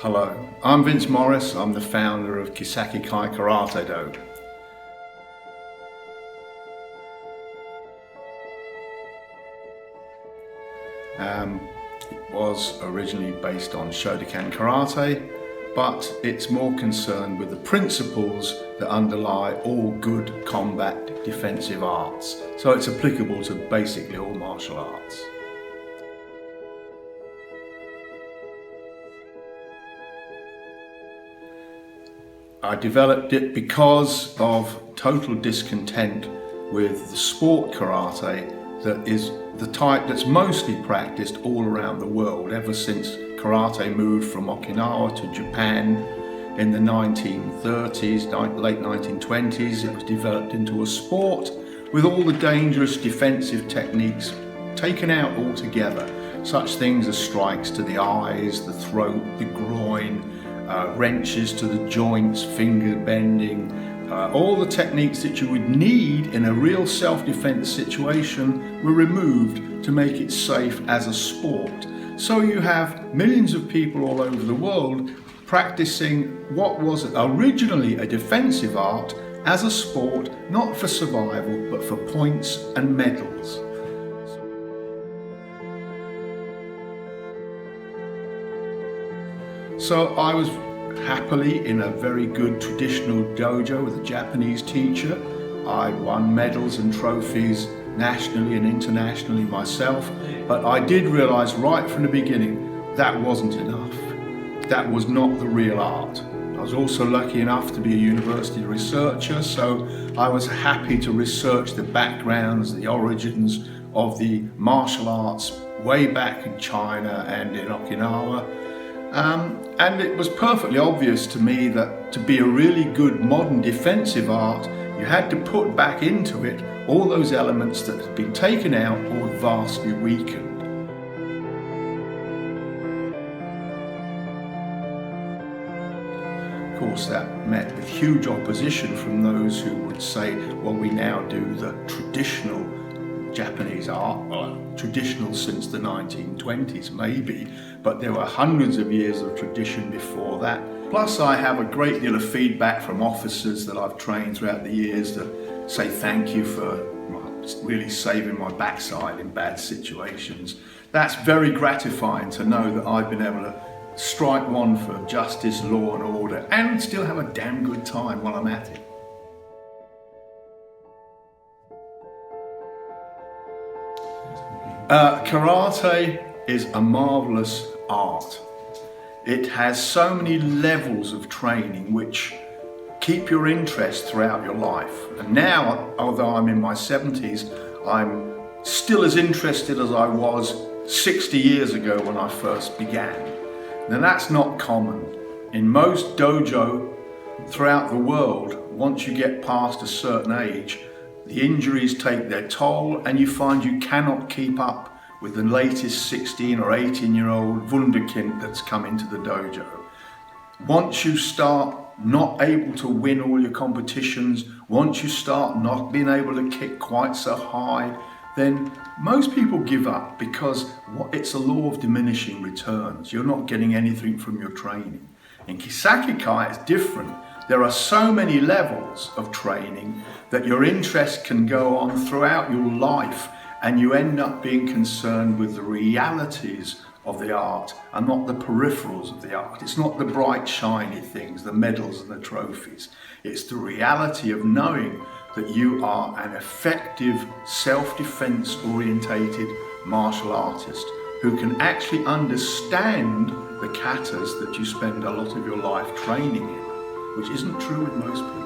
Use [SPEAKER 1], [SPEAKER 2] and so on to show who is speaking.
[SPEAKER 1] Hello, I'm Vince Morris. I'm the founder of Kissaki-Kai Karate Do. It was originally based on Shotokan Karate, but it's more concerned with the principles that underlie all good combat defensive arts. So it's applicable to basically all martial arts. I developed it because of total discontent with the sport karate that is the type that's mostly practiced all around the world ever since karate moved from Okinawa to Japan in the 1930s, late 1920s. It was developed into a sport with all the dangerous defensive techniques taken out altogether. Such things as strikes to the eyes, the throat, the groin, wrenches to the joints, finger bending, all the techniques that you would need in a real self-defense situation were removed to make it safe as a sport. So you have millions of people all over the world practicing what was originally a defensive art as a sport, not for survival, but for points and medals. So I was happily in a very good traditional dojo with a Japanese teacher. I won medals and trophies nationally and internationally myself, but I did realize right from the beginning that wasn't enough. That was not the real art. I was also lucky enough to be a university researcher, so I was happy to research the backgrounds, the origins of the martial arts way back in China and in Okinawa. And it was perfectly obvious to me that to be a really good modern defensive art, you had to put back into it all those elements that had been taken out or vastly weakened. Of course, that met with huge opposition from those who would say, well, we now do the traditional Japanese art, well, traditional since the 1920s maybe, but there were hundreds of years of tradition before that. Plus I have a great deal of feedback from officers that I've trained throughout the years to say thank you for really saving my backside in bad situations. That's very gratifying to know that I've been able to strike one for justice, law and order, and still have a damn good time while I'm at it. Karate is a marvelous art. It has so many levels of training which keep your interest throughout your life. And now, although I'm in my 70s, I'm still as interested as I was 60 years ago when I first began. Now that's not common. In most dojo throughout the world, once you get past a certain age, the injuries take their toll and you find you cannot keep up with the latest 16 or 18-year-old wunderkind that's come into the dojo. Once you start not able to win all your competitions, once you start not being able to kick quite so high, then most people give up because it's a law of diminishing returns. You're not getting anything from your training. In Kissaki-Kai, it's different. There are so many levels of training that your interest can go on throughout your life, and you end up being concerned with the realities of the art and not the peripherals of the art. It's not the bright, shiny things, the medals and the trophies. It's the reality of knowing that you are an effective, self-defense orientated martial artist who can actually understand the katas that you spend a lot of your life training in, which isn't true with most people.